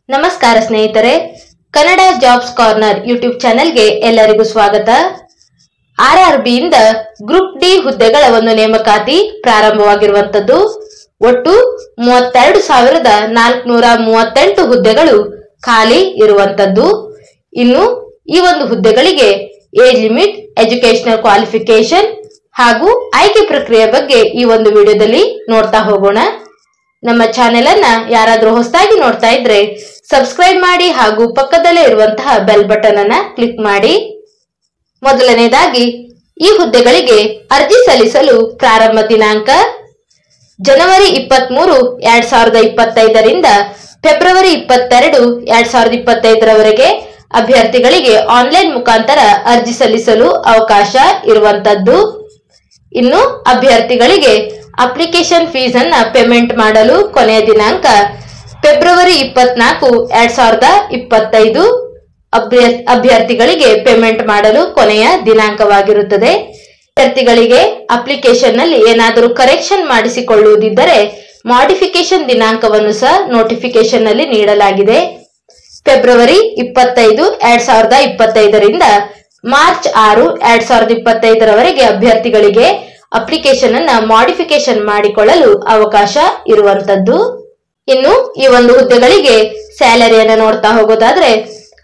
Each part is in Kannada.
ನಮಸ್ಕಾರ ಸ್ನೇಹಿತರೆ, ಕನ್ನಡ ಜಾಬ್ಸ್ ಕಾರ್ನರ್ ಯೂಟ್ಯೂಬ್ ಚಾನೆಲ್ಗೆ ಎಲ್ಲರಿಗೂ ಸ್ವಾಗತ. RRB ಇಂದ ಗ್ರೂಪ್ ಡಿ ಹುದ್ದೆಗಳ ಒಂದು ನೇಮಕಾತಿ ಪ್ರಾರಂಭವಾಗಿರುವಂತದ್ದು. ಒಟ್ಟು 32,438 ಹುದ್ದೆಗಳು ಖಾಲಿ ಇರುವಂತದ್ದು. ಇನ್ನು ಈ ಒಂದು ಹುದ್ದೆಗಳಿಗೆ ಏಜ್ ಲಿಮಿಟ್, ಎಜುಕೇಶನಲ್ ಕ್ವಾಲಿಫಿಕೇಶನ್ ಹಾಗೂ ಆಯ್ಕೆ ಪ್ರಕ್ರಿಯೆ ಬಗ್ಗೆ ಈ ಒಂದು ವಿಡಿಯೋದಲ್ಲಿ ನೋಡ್ತಾ ಹೋಗೋಣ. ನಮ್ಮ ಚಾನೆಲ್ ಅನ್ನ ಯಾರಾದ್ರೂ ಹೊಸದಾಗಿ ನೋಡ್ತಾ ಇದ್ರೆ ಸಬ್ಸ್ಕ್ರೈಬ್ ಮಾಡಿ ಹಾಗೂ ಪಕ್ಕದಲ್ಲೇ ಇರುವಂತಹ ಬೆಲ್ ಬಟನ್ ಅನ್ನ ಕ್ಲಿಕ್ ಮಾಡಿ. ಮೊದಲನೇದಾಗಿ ಈ ಹುದ್ದೆಗಳಿಗೆ ಅರ್ಜಿ ಸಲ್ಲಿಸಲು ಪ್ರಾರಂಭ ದಿನಾಂಕ ಜನವರಿ 23, 2025 ರಿಂದ ಫೆಬ್ರವರಿ 22, 2025 ರವರೆಗೆ ಅಭ್ಯರ್ಥಿಗಳಿಗೆ ಆನ್ಲೈನ್ ಮುಖಾಂತರ ಅರ್ಜಿ ಸಲ್ಲಿಸಲು ಅವಕಾಶ ಇರುವಂತದ್ದು. ಇನ್ನು ಅಭ್ಯರ್ಥಿಗಳಿಗೆ ಅಪ್ಲಿಕೇಶನ್ ಫೀಸ್ ಅನ್ನ ಪೇಮೆಂಟ್ ಮಾಡಲು ಕೊನೆಯ ದಿನಾಂಕ ಫೆಬ್ರವರಿ 24, 2025 ಅಭ್ಯರ್ಥಿಗಳಿಗೆ ಪೇಮೆಂಟ್ ಮಾಡಲು ಕೊನೆಯ ದಿನಾಂಕವಾಗಿರುತ್ತದೆ. ಅಭ್ಯರ್ಥಿಗಳಿಗೆ ಅಪ್ಲಿಕೇಶನ್ ನಲ್ಲಿ ಏನಾದರೂ ಕರೆಕ್ಷನ್ ಮಾಡಿಸಿಕೊಳ್ಳುವುದಿದ್ದರೆ ಮಾಡಿಫಿಕೇಶನ್ ದಿನಾಂಕವನ್ನು ಸಹ ನೋಟಿಫಿಕೇಶನ್ ನಲ್ಲಿ ನೀಡಲಾಗಿದೆ. ಫೆಬ್ರವರಿ 25, 2025 ರಿಂದ ಮಾರ್ಚ್ 6, 2025 ರವರೆಗೆ ಅಭ್ಯರ್ಥಿಗಳಿಗೆ ಅಪ್ಲಿಕೇಶನ್ ಅನ್ನ ಮಾಡಿಫಿಕೇಶನ್ ಮಾಡಿಕೊಳ್ಳಲು ಅವಕಾಶ ಇರುವಂತದ್ದು. ಇನ್ನು ಈ ಒಂದು ಹುದ್ದೆಗಳಿಗೆ ಸ್ಯಾಲರಿಯನ್ನ ನೋಡ್ತಾ ಹೋಗೋದಾದ್ರೆ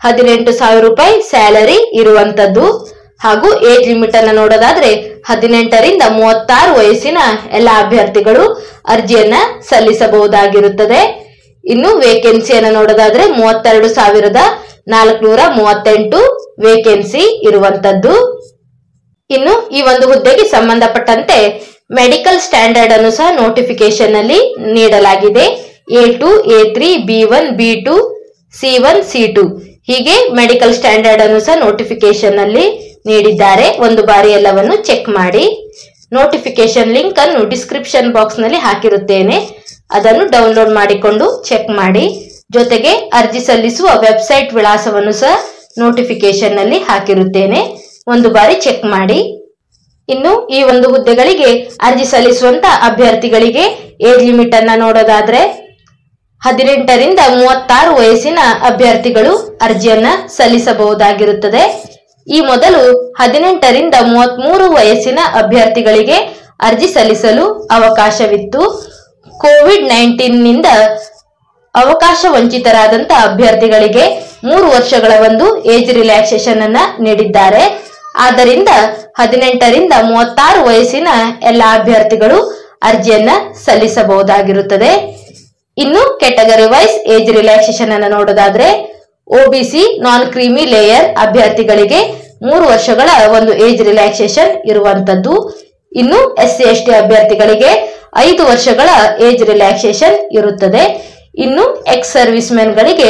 18,000 ರೂಪಾಯಿ ಸ್ಯಾಲರಿ ಇರುವಂತದ್ದು. ಹಾಗೂ ಏಜ್ ಲಿಮಿಟ್ ಅನ್ನ ನೋಡೋದಾದ್ರೆ 18 ರಿಂದ 36 ವಯಸ್ಸಿನ ಎಲ್ಲ ಅಭ್ಯರ್ಥಿಗಳು ಅರ್ಜಿಯನ್ನ ಸಲ್ಲಿಸಬಹುದಾಗಿರುತ್ತದೆ. ಇನ್ನು ವೇಕೆನ್ಸಿಯನ್ನ ನೋಡೋದಾದ್ರೆ 32,438 ವೇಕೆನ್ಸಿ ಇರುವಂತದ್ದು. ಇನ್ನು ಈ ಒಂದು ಹುದ್ದೆಗೆ ಸಂಬಂಧಪಟ್ಟಂತೆ ಮೆಡಿಕಲ್ ಸ್ಟ್ಯಾಂಡರ್ಡ್ ಅನ್ನು ಸಹ ನೋಟಿಫಿಕೇಶನ್ ನಲ್ಲಿ ನೀಡಲಾಗಿದೆ. A2, A3, B1, B2, C1, C2 ಹೀಗೆ ಮೆಡಿಕಲ್ ಸ್ಟ್ಯಾಂಡರ್ಡ್ ಅನ್ನು ಸಹ ನೋಟಿಫಿಕೇಶನ್ ನಲ್ಲಿ ನೀಡಿದ್ದಾರೆ. ಒಂದು ಬಾರಿ ಎಲ್ಲವನ್ನು ಚೆಕ್ ಮಾಡಿ. ನೋಟಿಫಿಕೇಶನ್ ಲಿಂಕ್ ಅನ್ನು ಡಿಸ್ಕ್ರಿಪ್ಷನ್ ಬಾಕ್ಸ್ ನಲ್ಲಿ ಹಾಕಿರುತ್ತೇನೆ, ಅದನ್ನು ಡೌನ್ಲೋಡ್ ಮಾಡಿಕೊಂಡು ಚೆಕ್ ಮಾಡಿ. ಜೊತೆಗೆ ಅರ್ಜಿ ಸಲ್ಲಿಸುವ ವೆಬ್ಸೈಟ್ ವಿಳಾಸವನ್ನು ಸಹ ನೋಟಿಫಿಕೇಶನ್ ನಲ್ಲಿ ಹಾಕಿರುತ್ತೇನೆ, ಒಂದು ಬಾರಿ ಚೆಕ್ ಮಾಡಿ. ಇನ್ನು ಈ ಒಂದು ಹುದ್ದೆಗಳಿಗೆ ಅರ್ಜಿ ಸಲ್ಲಿಸುವಂತ ಅಭ್ಯರ್ಥಿಗಳಿಗೆ ಏಜ್ ಲಿಮಿಟ್ ಅನ್ನ ನೋಡೋದಾದ್ರೆ 18 ರಿಂದ 36 ವಯಸ್ಸಿನ ಅಭ್ಯರ್ಥಿಗಳು ಅರ್ಜಿಯನ್ನ ಸಲ್ಲಿಸಬಹುದಾಗಿರುತ್ತದೆ. ಈ ಮೊದಲು 18 ರಿಂದ 33 ವಯಸ್ಸಿನ ಅಭ್ಯರ್ಥಿಗಳಿಗೆ ಅರ್ಜಿ ಸಲ್ಲಿಸಲು ಅವಕಾಶವಿತ್ತು. ಕೋವಿಡ್-19 ನಿಂದ ಅವಕಾಶ ವಂಚಿತರಾದಂತ ಅಭ್ಯರ್ಥಿಗಳಿಗೆ 3 ವರ್ಷಗಳ ಒಂದು ಏಜ್ ರಿಲ್ಯಾಕ್ಸೇಷನ್ ಅನ್ನ ನೀಡಿದ್ದಾರೆ. ಆದ್ದರಿಂದ 18 ರಿಂದ 36 ವಯಸ್ಸಿನ ಎಲ್ಲ ಅಭ್ಯರ್ಥಿಗಳು ಅರ್ಜಿಯನ್ನ ಸಲ್ಲಿಸಬಹುದಾಗಿರುತ್ತದೆ. ಇನ್ನು ಕೆಟಗರಿ ವೈಸ್ ಏಜ್ ರಿಲ್ಯಾಕ್ಸೇಷನ್ ಅನ್ನು ನೋಡೋದಾದ್ರೆ OBC ನಾನ್ ಕ್ರೀಮಿ ಲೇಯರ್ ಅಭ್ಯರ್ಥಿಗಳಿಗೆ 3 ವರ್ಷಗಳ ಒಂದು ಏಜ್ ರಿಲ್ಯಾಕ್ಸೇಷನ್ ಇರುವಂತದ್ದು. ಇನ್ನು SC/ST ಅಭ್ಯರ್ಥಿಗಳಿಗೆ 5 ವರ್ಷಗಳ ಏಜ್ ರಿಲ್ಯಾಕ್ಸೇಷನ್ ಇರುತ್ತದೆ. ಇನ್ನು ಎಕ್ಸ್ ಸರ್ವಿಸ್ ಮೆನ್ ಗಳಿಗೆ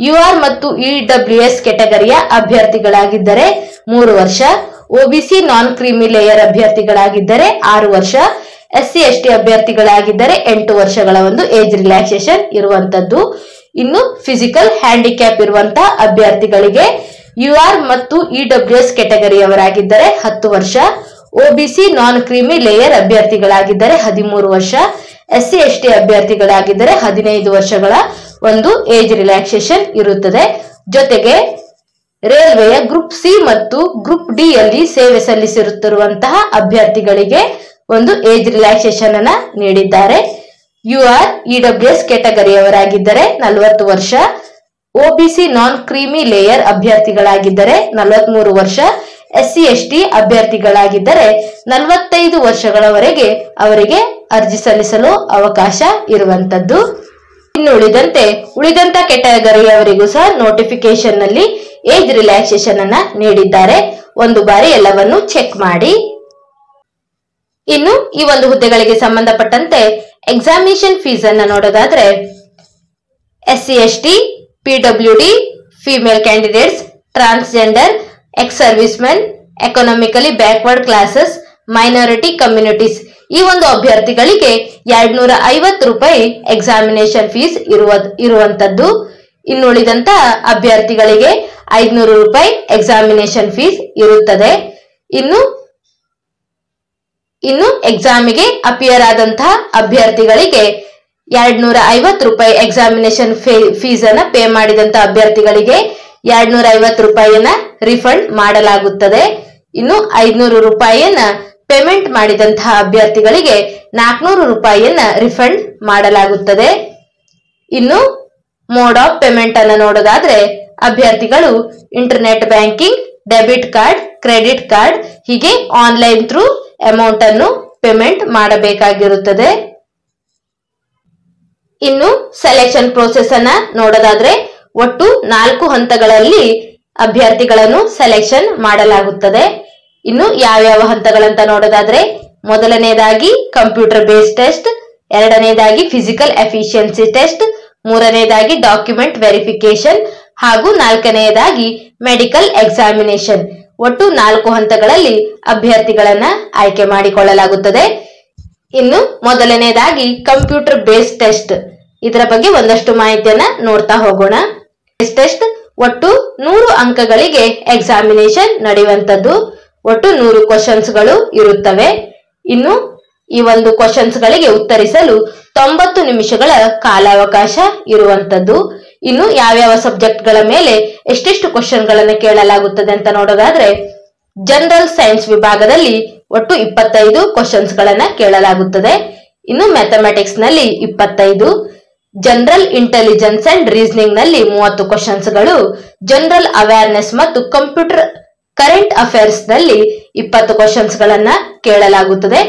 UR ಮತ್ತು EWS ಕೆಟಗರಿಯ ಅಭ್ಯರ್ಥಿಗಳಾಗಿದ್ದರೆ 3 ವರ್ಷ, OBC ನಾನ್ ಕ್ರೀಮಿ ಲೇಯರ್ ಅಭ್ಯರ್ಥಿಗಳಾಗಿದ್ದರೆ 6 ವರ್ಷ, SC/ST ಅಭ್ಯರ್ಥಿಗಳಾಗಿದ್ದರೆ 8 ವರ್ಷಗಳ ಒಂದು ಏಜ್ ರಿಲ್ಯಾಕ್ಸೇಷನ್ ಇರುವಂತದ್ದು. ಇನ್ನು ಫಿಸಿಕಲ್ ಹ್ಯಾಂಡಿಕ್ಯಾಪ್ ಇರುವಂತಹ ಅಭ್ಯರ್ಥಿಗಳಿಗೆ UR ಮತ್ತು EWS ಕೆಟಗರಿಯವರಾಗಿದ್ದರೆ 10 ವರ್ಷ, OBC ನಾನ್ ಕ್ರೀಮಿ ಲೇಯರ್ ಅಭ್ಯರ್ಥಿಗಳಾಗಿದ್ದರೆ 13 ವರ್ಷ, SC/ST ಅಭ್ಯರ್ಥಿಗಳಾಗಿದ್ದರೆ 15 ವರ್ಷಗಳ ಒಂದು ಏಜ್ ರಿಲ್ಯಾಕ್ಸೇಷನ್ ಇರುತ್ತದೆ. ಜೊತೆಗೆ ರೈಲ್ವೆಯ ಗ್ರೂಪ್ ಸಿ ಮತ್ತು ಗ್ರೂಪ್ ಡಿ ಯಲ್ಲಿ ಸೇವೆ ಸಲ್ಲಿಸಿರುತ್ತಿರುವಂತಹ ಅಭ್ಯರ್ಥಿಗಳಿಗೆ ಒಂದು ಏಜ್ ರಿಲ್ಯಾಕ್ಸೇಷನ್ ಅನ್ನ ನೀಡಿದ್ದಾರೆ. UR EWS ಕೆಟಗರಿಯವರಾಗಿದ್ದರೆ 40 ವರ್ಷ, OBC ನಾನ್ ಕ್ರೀಮಿ ಲೇಯರ್ ಅಭ್ಯರ್ಥಿಗಳಾಗಿದ್ದರೆ 43 ವರ್ಷ, SC/ST ಅಭ್ಯರ್ಥಿಗಳಾಗಿದ್ದರೆ 45 ವರ್ಷಗಳವರೆಗೆ ಅವರಿಗೆ ಅರ್ಜಿ ಸಲ್ಲಿಸಲು ಅವಕಾಶ ಇರುವಂತದ್ದು. ಇನ್ನು ಉಳಿದಂತ ಕೆಟಗರಿಯವರಿಗೂ ಸಹ ನೋಟಿಫಿಕೇಶನ್ ನಲ್ಲಿ ಏಜ್ ರಿಲ್ಯಾಕ್ಸೇಷನ್ ಅನ್ನ ನೀಡಿದ್ದಾರೆ, ಒಂದು ಬಾರಿ ಎಲ್ಲವನ್ನು ಚೆಕ್ ಮಾಡಿ. ಇನ್ನು ಈ ಒಂದು ಹುದ್ದೆಗಳಿಗೆ ಸಂಬಂಧಪಟ್ಟಂತೆ ಎಕ್ಸಾಮಿನೇಷನ್ ಫೀಸ್ ಅನ್ನ ನೋಡೋದಾದ್ರೆ SC/ST, PWD, female candidates, transgender, ex service men, economically backward classes, minority communities ಈ ಒಂದು ಅಭ್ಯರ್ಥಿಗಳಿಗೆ 250 ರೂಪಾಯಿ ಎಕ್ಸಾಮಿನೇಷನ್ ಫೀಸ್ ಇರುವಂತದ್ದು. ಇನ್ನುಳಿದಂತ ಅಭ್ಯರ್ಥಿಗಳಿಗೆ 500 ರೂಪಾಯಿ ಎಕ್ಸಾಮಿನೇಷನ್ ಫೀಸ್ ಇರುತ್ತದೆ. ಇನ್ನು ಎಕ್ಸಾಮಿಗೆ ಅಪಿಯರ್ ಆದಂತಹ ಅಭ್ಯರ್ಥಿಗಳಿಗೆ ₹250 ಎಕ್ಸಾಮಿನೇಷನ್ ಫೀಸ್ ಅನ್ನ ಪೇ ಮಾಡಿದಂತ ಅಭ್ಯರ್ಥಿಗಳಿಗೆ ₹250 ರಿಫಂಡ್ ಮಾಡಲಾಗುತ್ತದೆ. ಇನ್ನು ₹500 ಪೇಮೆಂಟ್ ಮಾಡಿದಂತಹ ಅಭ್ಯರ್ಥಿಗಳಿಗೆ ₹400 ರಿಫಂಡ್ ಮಾಡಲಾಗುತ್ತದೆ. ಇನ್ನು ಮೋಡ್ ಆಫ್ ಪೇಮೆಂಟ್ ಅನ್ನು ನೋಡೋದಾದ್ರೆ ಅಭ್ಯರ್ಥಿಗಳು internet banking, debit card, credit card ಹೀಗೆ ಆನ್ಲೈನ್ ಥ್ರೂ ಅಮೌಂಟ್ ಅನ್ನು ಪೇಮೆಂಟ್ ಮಾಡಬೇಕಾಗಿರುತ್ತದೆ. ಇನ್ನು ಸೆಲೆಕ್ಷನ್ ಪ್ರೋಸೆಸ್ ಅನ್ನ ನೋಡೋದಾದ್ರೆ ಒಟ್ಟು 4 ಹಂತಗಳಲ್ಲಿ ಅಭ್ಯರ್ಥಿಗಳನ್ನು ಸೆಲೆಕ್ಷನ್ ಮಾಡಲಾಗುತ್ತದೆ. ಇನ್ನು ಯಾವ್ಯಾವ ಹಂತಗಳಂತ ನೋಡೋದಾದ್ರೆ ಮೊದಲನೇದಾಗಿ ಕಂಪ್ಯೂಟರ್ ಬೇಸ್ಡ್ ಟೆಸ್ಟ್, ಎರಡನೇದಾಗಿ ಫಿಸಿಕಲ್ ಎಫಿಷಿಯನ್ಸಿ ಟೆಸ್ಟ್, ಮೂರನೇದಾಗಿ ಡಾಕ್ಯುಮೆಂಟ್ ವೆರಿಫಿಕೇಶನ್ ಹಾಗೂ ನಾಲ್ಕನೆಯದಾಗಿ ಮೆಡಿಕಲ್ ಎಕ್ಸಾಮಿನೇಷನ್. ಒಟ್ಟು 4 ಹಂತಗಳಲ್ಲಿ ಅಭ್ಯರ್ಥಿಗಳನ್ನ ಆಯ್ಕೆ ಮಾಡಿಕೊಳ್ಳಲಾಗುತ್ತದೆ. ಇನ್ನು ಮೊದಲನೇದಾಗಿ ಕಂಪ್ಯೂಟರ್ ಬೇಸ್ಡ್ ಟೆಸ್ಟ್, ಇದರ ಬಗ್ಗೆ ಒಂದಷ್ಟು ಮಾಹಿತಿಯನ್ನ ನೋಡ್ತಾ ಹೋಗೋಣ. ಟೆಸ್ಟ್ ಒಟ್ಟು 100 ಅಂಕಗಳಿಗೆ ಎಕ್ಸಾಮಿನೇಷನ್ ನಡೆಯುವಂತದ್ದು. ಒಟ್ಟು 100 ಕ್ವಶನ್ಸ್ಗಳು ಇರುತ್ತವೆ. ಇನ್ನು ಈ ಒಂದು ಕ್ವಶನ್ಸ್ ಗಳಿಗೆ ಉತ್ತರಿಸಲು 90 ನಿಮಿಷಗಳ ಕಾಲಾವಕಾಶ ಇರುವಂತದ್ದು. ಇನ್ನು ಯಾವ್ಯಾವ ಸಬ್ಜೆಕ್ಟ್ ಗಳ ಮೇಲೆ ಎಷ್ಟೆಷ್ಟು ಕ್ವಶನ್ ಗಳನ್ನ ಕೇಳಲಾಗುತ್ತದೆ ಅಂತ ನೋಡೋದಾದ್ರೆ ಜನರಲ್ ಸೈನ್ಸ್ ವಿಭಾಗದಲ್ಲಿ ಒಟ್ಟು 25 ಕ್ವಶನ್ಸ್ ಗಳನ್ನ ಕೇಳಲಾಗುತ್ತದೆ. ಇನ್ನು ಮ್ಯಾಥಮೆಟಿಕ್ಸ್ ನಲ್ಲಿ 25, ಜನರಲ್ ಇಂಟೆಲಿಜೆನ್ಸ್ ಅಂಡ್ ರೀಸನಿಂಗ್ ನಲ್ಲಿ 30 ಕ್ವಶನ್ಸ್ ಗಳು, ಜನರಲ್ ಅವೇರ್ನೆಸ್ ಮತ್ತು ಕಂಪ್ಯೂಟರ್ ಕರೆಂಟ್ ಅಫೇರ್ಸ್ ನಲ್ಲಿ 20 ಕ್ವಶನ್ಸ್ ಗಳನ್ನ ಕೇಳಲಾಗುತ್ತದೆ.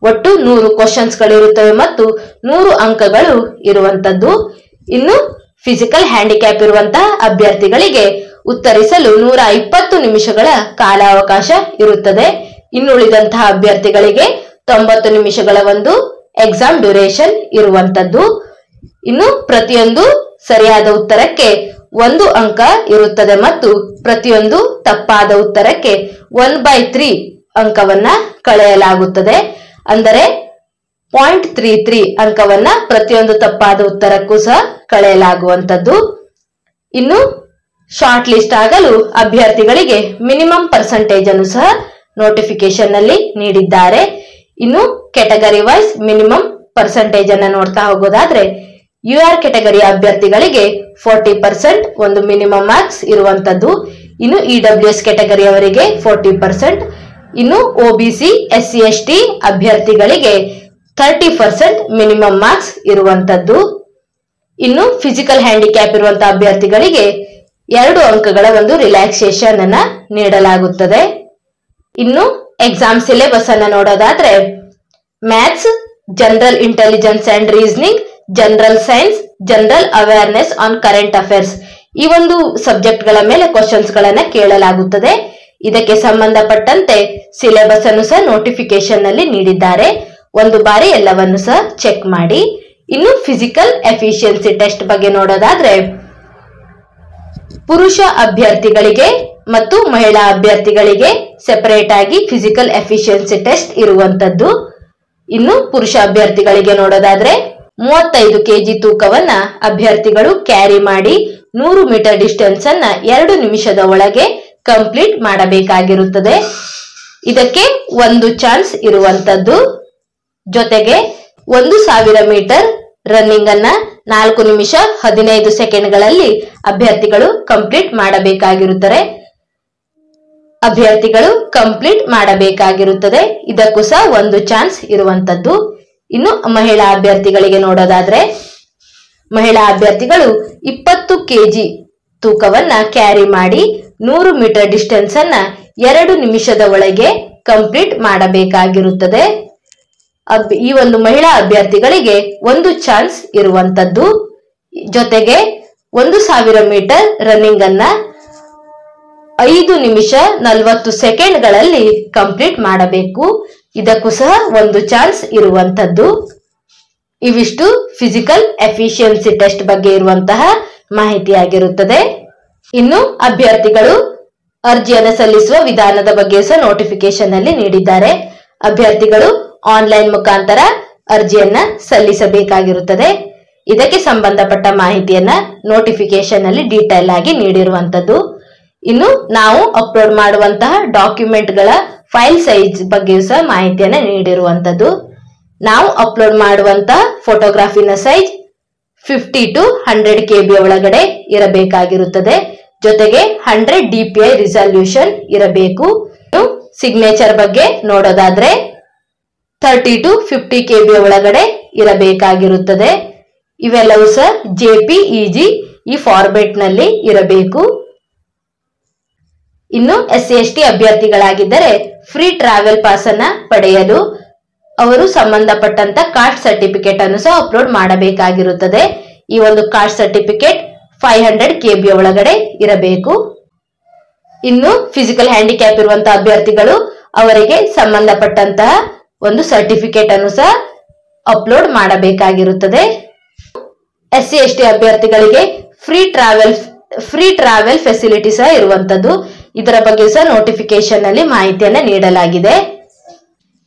ಒಟ್ಟು 100 ಕ್ವಶನ್ಸ್ ಗಳಿರುತ್ತವೆ ಮತ್ತು 100 ಅಂಕಗಳು ಇರುವಂತದ್ದು. ಇನ್ನು ಫಿಸಿಕಲ್ ಹ್ಯಾಂಡಿಕ್ಯಾಪ್ ಇರುವಂತಹ ಅಭ್ಯರ್ಥಿಗಳಿಗೆ ಉತ್ತರಿಸಲು 120 ನಿಮಿಷಗಳ ಕಾಲಾವಕಾಶ ಇರುತ್ತದೆ. ಇನ್ನುಳಿದಂತಹ ಅಭ್ಯರ್ಥಿಗಳಿಗೆ 90 ನಿಮಿಷಗಳ ಒಂದು ಎಕ್ಸಾಮ್ ಡ್ಯೂರೇಷನ್ ಇರುವಂತದ್ದು. ಇನ್ನು ಪ್ರತಿಯೊಂದು ಸರಿಯಾದ ಉತ್ತರಕ್ಕೆ 1 ಅಂಕ ಇರುತ್ತದೆ ಮತ್ತು ಪ್ರತಿಯೊಂದು ತಪ್ಪಾದ ಉತ್ತರಕ್ಕೆ 1/3 ಅಂಕವನ್ನ ಕಳೆಯಲಾಗುತ್ತದೆ. ಅಂದರೆ 0.33 ಅಂಕವನ್ನ ಪ್ರತಿಯೊಂದು ತಪ್ಪಾದ ಉತ್ತರಕ್ಕೂ ಸಹ ಕಳೆಯಲಾಗುವಂತದ್ದು. ಇನ್ನು ಶಾರ್ಟ್ ಲಿಸ್ಟ್ ಆಗಲು ಅಭ್ಯರ್ಥಿಗಳಿಗೆ ಮಿನಿಮಮ್ ಪರ್ಸೆಂಟೇಜ್ ಅನ್ನು ಸಹ ನೋಟಿಫಿಕೇಶನ್ ನಲ್ಲಿ ನೀಡಿದ್ದಾರೆ. ಇನ್ನು ಕೆಟಗರಿ ವೈಸ್ ಮಿನಿಮಮ್ ಪರ್ಸೆಂಟೇಜ್ ಅನ್ನ ನೋಡ್ತಾ ಹೋಗೋದಾದ್ರೆ UR ಕೆಟಗರಿಯ ಅಭ್ಯರ್ಥಿಗಳಿಗೆ 40% ಒಂದು ಮಿನಿಮಮ್ ಮಾರ್ಕ್ಸ್ ಇರುವಂತದ್ದು. ಇನ್ನು EWS ಕೆಟಗರಿಯವರಿಗೆ 40%. ಇನ್ನು OBC SC ST ಅಭ್ಯರ್ಥಿಗಳಿಗೆ 30% ಮಿನಿಮಮ್ ಮಾರ್ಕ್ಸ್ ಇರುವಂತದ್ದು. ಇನ್ನು ಫಿಸಿಕಲ್ ಹ್ಯಾಂಡಿಕ್ಯಾಪ್ ಇರುವಂತಹ ಅಭ್ಯರ್ಥಿಗಳಿಗೆ 2 ಅಂಕಗಳ ಒಂದು ರಿಲ್ಯಾಕ್ಸೇಷನ್ ಅನ್ನ ನೀಡಲಾಗುತ್ತದೆ. ಇನ್ನು ಎಕ್ಸಾಮ್ ಸಿಲೆಬಸ್ ಅನ್ನ ನೋಡೋದಾದ್ರೆ maths, general intelligence and reasoning, general science, general awareness on current affairs ಈ ಒಂದು ಸಬ್ಜೆಕ್ಟ್ ಗಳ ಮೇಲೆ ಕ್ವಶನ್ಸ್ ಗಳನ್ನ ಕೇಳಲಾಗುತ್ತದೆ. ಇದಕ್ಕೆ ಸಂಬಂಧಪಟ್ಟಂತೆ ಸಿಲೆಬಸ್ ಅನ್ನು ಸಹ ನೋಟಿಫಿಕೇಶನ್ ನಲ್ಲಿ ನೀಡಿದ್ದಾರೆ. ಒಂದು ಬಾರಿ ಎಲ್ಲವನ್ನು ಸಹ ಚೆಕ್ ಮಾಡಿ. ಇನ್ನು ಫಿಸಿಕಲ್ ಎಫಿಷಿಯನ್ಸಿ ಟೆಸ್ಟ್ ಬಗ್ಗೆ ನೋಡೋದಾದ್ರೆ ಪುರುಷ ಅಭ್ಯರ್ಥಿಗಳಿಗೆ ಮತ್ತು ಮಹಿಳಾ ಅಭ್ಯರ್ಥಿಗಳಿಗೆ ಸೆಪರೇಟ್ ಆಗಿ ಫಿಸಿಕಲ್ ಎಫಿಷಿಯನ್ಸಿ ಟೆಸ್ಟ್ ಇರುವಂತದ್ದು. ಇನ್ನು ಪುರುಷ ಅಭ್ಯರ್ಥಿಗಳಿಗೆ ನೋಡೋದಾದ್ರೆ 35 kg ತೂಕವನ್ನ ಅಭ್ಯರ್ಥಿಗಳು ಕ್ಯಾರಿ ಮಾಡಿ 100 ಮೀಟರ್ ಡಿಸ್ಟೆನ್ಸ್ ಅನ್ನ 2 ನಿಮಿಷದ ಒಳಗೆ ಕಂಪ್ಲೀಟ್ ಮಾಡಬೇಕಾಗಿರುತ್ತದೆ. ಇದಕ್ಕೆ 1 ಚಾನ್ಸ್ ಇರುವಂತದ್ದು. ಜೊತೆಗೆ 1000 ಮೀಟರ್ ರನ್ನಿಂಗ್ ಅನ್ನ 4 ನಿಮಿಷ 15 ಸೆಕೆಂಡ್ಗಳಲ್ಲಿ ಅಭ್ಯರ್ಥಿಗಳು ಕಂಪ್ಲೀಟ್ ಮಾಡಬೇಕಾಗಿರುತ್ತದೆ. ಇದಕ್ಕೂ ಸಹ 1 ಚಾನ್ಸ್ ಇರುವಂತದ್ದು. ಇನ್ನು ಮಹಿಳಾ ಅಭ್ಯರ್ಥಿಗಳಿಗೆ ನೋಡೋದಾದ್ರೆ ಮಹಿಳಾ ಅಭ್ಯರ್ಥಿಗಳು 20 kg ತೂಕವನ್ನ ಕ್ಯಾರಿ ಮಾಡಿ 100 ಮೀಟರ್ ಡಿಸ್ಟೆನ್ಸ್ ಅನ್ನ 2 ನಿಮಿಷದ ಒಳಗೆ ಕಂಪ್ಲೀಟ್ ಮಾಡಬೇಕಾಗಿರುತ್ತದೆ. ಈ ಒಂದು ಮಹಿಳಾ ಅಭ್ಯರ್ಥಿಗಳಿಗೆ 1 ಚಾನ್ಸ್ ಇರುವಂತದ್ದು. ಜೊತೆಗೆ 1000 ಮೀಟರ್ ರನ್ನಿಂಗ್ ಅನ್ನ 5 ನಿಮಿಷ 40 ಸೆಕೆಂಡ್ಗಳಲ್ಲಿ ಕಂಪ್ಲೀಟ್ ಮಾಡಬೇಕು. ಇದಕ್ಕೂ ಸಹ 1 ಚಾನ್ಸ್ ಇರುವಂತದ್ದು. ಇವಿಷ್ಟು ಫಿಸಿಕಲ್ ಎಫಿಷಿಯನ್ಸಿ ಟೆಸ್ಟ್ ಬಗ್ಗೆ ಇರುವಂತಹ ಮಾಹಿತಿಯಾಗಿರುತ್ತದೆ. ಇನ್ನು ಅಭ್ಯರ್ಥಿಗಳು ಅರ್ಜಿಯನ್ನು ಸಲ್ಲಿಸುವ ವಿಧಾನದ ಬಗ್ಗೆ ಸಹ ನೋಟಿಫಿಕೇಶನ್ ಅಲ್ಲಿ ನೀಡಿದ್ದಾರೆ. ಅಭ್ಯರ್ಥಿಗಳು ಆನ್ಲೈನ್ ಮುಖಾಂತರ ಅರ್ಜಿಯನ್ನ ಸಲ್ಲಿಸಬೇಕಾಗಿರುತ್ತದೆ. ಇದಕ್ಕೆ ಸಂಬಂಧಪಟ್ಟ ಮಾಹಿತಿಯನ್ನ ನೋಟಿಫಿಕೇಶನ್ ಅಲ್ಲಿ ಡೀಟೇಲ್ ಆಗಿ ನೀಡಿರುವಂತದ್ದು. ಇನ್ನು ನಾವು ಅಪ್ಲೋಡ್ ಮಾಡುವಂತಹ ಡಾಕ್ಯುಮೆಂಟ್ ಗಳ ಫೈಲ್ ಸೈಜ್ ಬಗ್ಗೆ ಸಹ ಮಾಹಿತಿಯನ್ನ ನೀಡಿರುವಂತದ್ದು. ನಾವು ಅಪ್ಲೋಡ್ ಮಾಡುವಂತ ಫೋಟೋಗ್ರಾಫಿನ ಸೈಜ್ 50 to 100 KB ಒಳಗಡೆ ಇರಬೇಕಾಗಿರುತ್ತದೆ. ಜೊತೆಗೆ 100 DPI ರಿಸಲ್ಯೂಷನ್ ಇರಬೇಕು. ಸಿಗ್ನೇಚರ್ ಬಗ್ಗೆ ನೋಡೋದಾದ್ರೆ 30 to 50 KB ಒಳಗಡೆ ಇರಬೇಕಾಗಿರುತ್ತದೆ. ಇವೆಲ್ಲವೂ ಸಹ JPEG ಈ ಫಾರ್ಮೆಟ್ ನಲ್ಲಿ ಇರಬೇಕು. ಇನ್ನು SC/ST ಅಭ್ಯರ್ಥಿಗಳಾಗಿದ್ದರೆ ಫ್ರೀ ಟ್ರಾವೆಲ್ ಪಾಸ್ ಅನ್ನ ಪಡೆಯಲು ಅವರು ಸಂಬಂಧಪಟ್ಟಂತ ಕಾಸ್ಟ್ ಸರ್ಟಿಫಿಕೇಟ್ ಅನ್ನು ಸಹ ಅಪ್ಲೋಡ್ ಮಾಡಬೇಕಾಗಿರುತ್ತದೆ. ಈ ಒಂದು ಕಾಸ್ಟ್ ಸರ್ಟಿಫಿಕೇಟ್ 500 KB ಒಳಗಡೆ ಇರಬೇಕು. ಇನ್ನು ಫಿಸಿಕಲ್ ಹ್ಯಾಂಡಿಕ್ಯಾಪ್ ಇರುವಂತಹ ಅಭ್ಯರ್ಥಿಗಳು ಅವರಿಗೆ ಸಂಬಂಧಪಟ್ಟಂತಹ ಒಂದು ಸರ್ಟಿಫಿಕೇಟ್ ಅನ್ನು ಸಹ ಅಪ್ಲೋಡ್ ಮಾಡಬೇಕಾಗಿರುತ್ತದೆ. SC/ST ಅಭ್ಯರ್ಥಿಗಳಿಗೆ ಫ್ರೀ ಟ್ರಾವೆಲ್ ಫೆಸಿಲಿಟಿ ಸಹ ಇರುವಂತದ್ದು. ಇದರ ಬಗ್ಗೆ ಸಹ ನೋಟಿಫಿಕೇಶನ್ ನಲ್ಲಿ ಮಾಹಿತಿಯನ್ನ ನೀಡಲಾಗಿದೆ.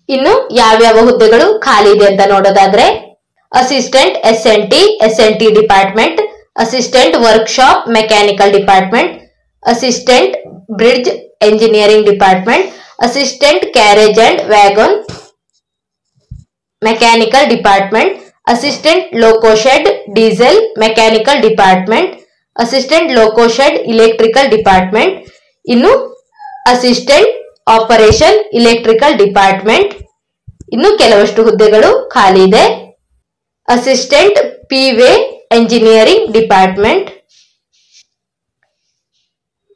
ಇನ್ನು ಯಾವ್ಯಾವ ಹುದ್ದೆಗಳು ಖಾಲಿ ಇದೆ ಅಂತ ನೋಡೋದಾದ್ರೆ assistant SNT department, assistant workshop mechanical department, assistant bridge engineering department, assistant carriage and wagon mechanical department, assistant loco shed diesel mechanical department, assistant loco shed electrical department, ಇನ್ನು ಅಸಿಸ್ಟೆಂಟ್ ಆಪರೇಷನ್ ಇಲೆಕ್ಟ್ರಿಕಲ್ ಡಿಪಾರ್ಟ್ಮೆಂಟ್. ಇನ್ನು ಕೆಲವಷ್ಟು ಹುದ್ದೆಗಳು ಖಾಲಿ ಇದೆ. ಅಸಿಸ್ಟೆಂಟ್ PWA ಎಂಜಿನಿಯರಿಂಗ್ ಡಿಪಾರ್ಟ್ಮೆಂಟ್,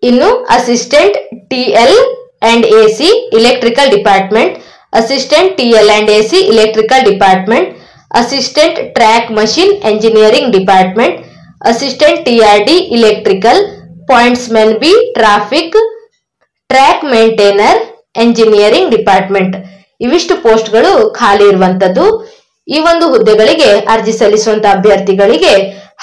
ಇನ್ನು assistant TL and AC electrical department, assistant TL and AC electrical department, assistant track machine engineering department, assistant TRD electrical, pointsman B traffic, track maintainer engineering department. ಇವಿಷ್ಟು ಪೋಸ್ಟ್ಗಳು ಖಾಲಿ ಇರುವಂತದ್ದು. ಈ ಒಂದು ಹುದ್ದೆಗಳಿಗೆ ಅರ್ಜಿ ಸಲ್ಲಿಸುವಂತಹ ಅಭ್ಯರ್ಥಿಗಳಿಗೆ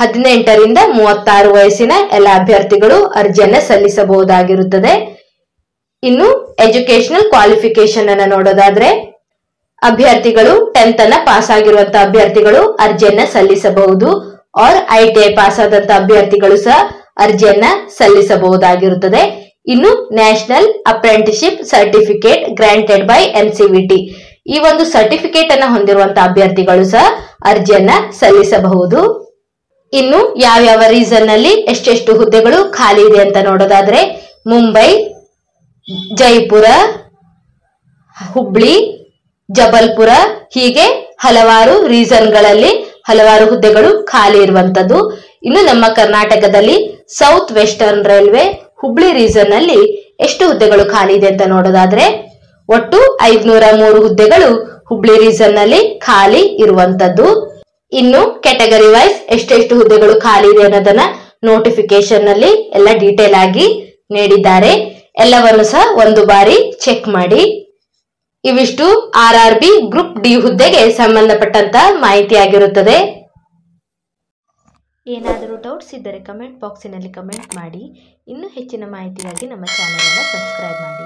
18 ರಿಂದ 36 ವಯಸ್ಸಿನ ಎಲ್ಲ ಅಭ್ಯರ್ಥಿಗಳು ಅರ್ಜಿಯನ್ನ ಸಲ್ಲಿಸಬಹುದಾಗಿರುತ್ತದೆ. ಇನ್ನು ಎಜುಕೇಶನಲ್ ಕ್ವಾಲಿಫಿಕೇಶನ್ ಅನ್ನ ನೋಡೋದಾದ್ರೆ ಅಭ್ಯರ್ಥಿಗಳು 10th ಅನ್ನ ಪಾಸ್ ಆಗಿರುವಂತಹ ಅಭ್ಯರ್ಥಿಗಳು ಅರ್ಜಿಯನ್ನ ಸಲ್ಲಿಸಬಹುದು. ITI ಪಾಸ್ ಆದಂತಹ ಅಭ್ಯರ್ಥಿಗಳು ಸಹ ಅರ್ಜಿಯನ್ನ ಸಲ್ಲಿಸಬಹುದಾಗಿರುತ್ತದೆ. ಇನ್ನು national apprenticeship certificate granted by NCVT ಈ ಒಂದು ಸರ್ಟಿಫಿಕೇಟ್ ಅನ್ನ ಹೊಂದಿರುವಂತಹ ಅಭ್ಯರ್ಥಿಗಳು ಸಹ ಅರ್ಜಿಯನ್ನ ಸಲ್ಲಿಸಬಹುದು. ಇನ್ನು ಯಾವ್ಯಾವ ರೀಸನ್ ನಲ್ಲಿ ಎಷ್ಟೆಷ್ಟು ಹುದ್ದೆಗಳು ಖಾಲಿ ಇದೆ ಅಂತ ನೋಡೋದಾದ್ರೆ ಮುಂಬೈ, ಜೈಪುರ, ಹುಬ್ಳಿ, ಜಬಲ್ಪುರ ಹೀಗೆ ಹಲವಾರು ರೀಸನ್ಗಳಲ್ಲಿ ಹಲವಾರು ಹುದ್ದೆಗಳು ಖಾಲಿ ಇರುವಂತದ್ದು. ಇನ್ನು ನಮ್ಮ ಕರ್ನಾಟಕದಲ್ಲಿ south western railway Hubli reason ನಲ್ಲಿ ಎಷ್ಟು ಹುದ್ದೆಗಳು ಖಾಲಿ ಇದೆ ಅಂತ ನೋಡೋದಾದ್ರೆ ಒಟ್ಟು 503 ಹುದ್ದೆಗಳು ಹುಬ್ಳಿ ರೀಸನ್ ನಲ್ಲಿ ಖಾಲಿ ಇರುವಂತದ್ದು. ಇನ್ನು ಕ್ಯಾಟಗರಿ ವೈಸ್ ಎಷ್ಟೆಷ್ಟು ಹುದ್ದೆಗಳು ಖಾಲಿ ಇದೆ ಅನ್ನೋದನ್ನ ನೋಟಿಫಿಕೇಶನ್ ನಲ್ಲಿ ಎಲ್ಲ ಡೀಟೇಲ್ ಆಗಿ ನೀಡಿದ್ದಾರೆ. ಎಲ್ಲವನ್ನು ಸಹ ಒಂದು ಬಾರಿ ಚೆಕ್ ಮಾಡಿ. ಇವಿಷ್ಟು RRB ಗ್ರೂಪ್ D ಹುದ್ದೆಗೆ ಸಂಬಂಧಪಟ್ಟಂತ ಮಾಹಿತಿ ಆಗಿರುತ್ತದೆ. ಏನಾದರೂ ಡೌಟ್ಸ್ ಇದ್ದರೆ ಕಮೆಂಟ್ ಬಾಕ್ಸಿನಲ್ಲಿ ಕಮೆಂಟ್ ಮಾಡಿ. ಇನ್ನೂ ಹೆಚ್ಚಿನ ಮಾಹಿತಿಗಾಗಿ ನಮ್ಮ ಚಾನೆಲ್ ಅನ್ನು ಸಬ್ಸ್ಕ್ರೈಬ್ ಮಾಡಿ.